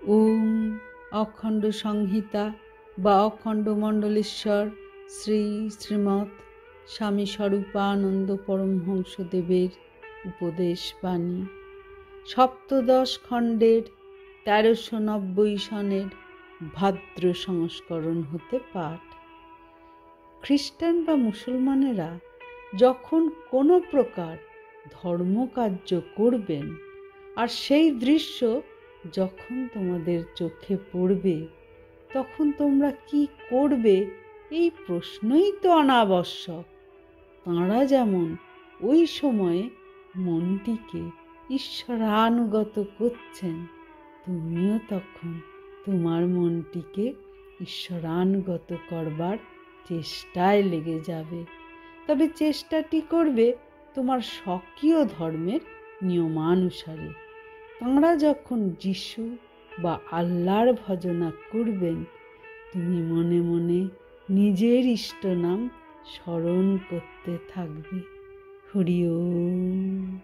ওম অখণ্ড সংহিতা বা অখণ্ড মণ্ডলেশ্বর শ্রী শ্রীমৎ স্বামী স্বরূপানন্দ পরমহংসদেবের উপদেশ বাণী, সপ্তদশ খণ্ডের 1390 সনের ভাদ্র সংস্করণ হতে পাঠ। খ্রিস্টান বা মুসলমানেরা যখন কোনো প্রকার ধর্মকার্য করবেন আর সেই দৃশ্য যখন তোমাদের চোখে পড়বে, তখন তোমরা কি করবে এই প্রশ্নই তো অনাবশ্যক। তাঁরা যেমন ওই সময়ে মনটিকে ঈশ্বরানুগত করছেন, তুমিও তখন তোমার মনটিকে ঈশ্বরানুগত করবার চেষ্টায় লেগে যাবে। তবে চেষ্টাটি করবে তোমার স্বকীয় ধর্মের নিয়মানুসারে। তাঁরা যখন যিশু বা আল্লাহর ভজনা করবেন, তুমি মনে মনে নিজের ইষ্ট নাম স্মরণ করতে থাকবে। হরি ওম।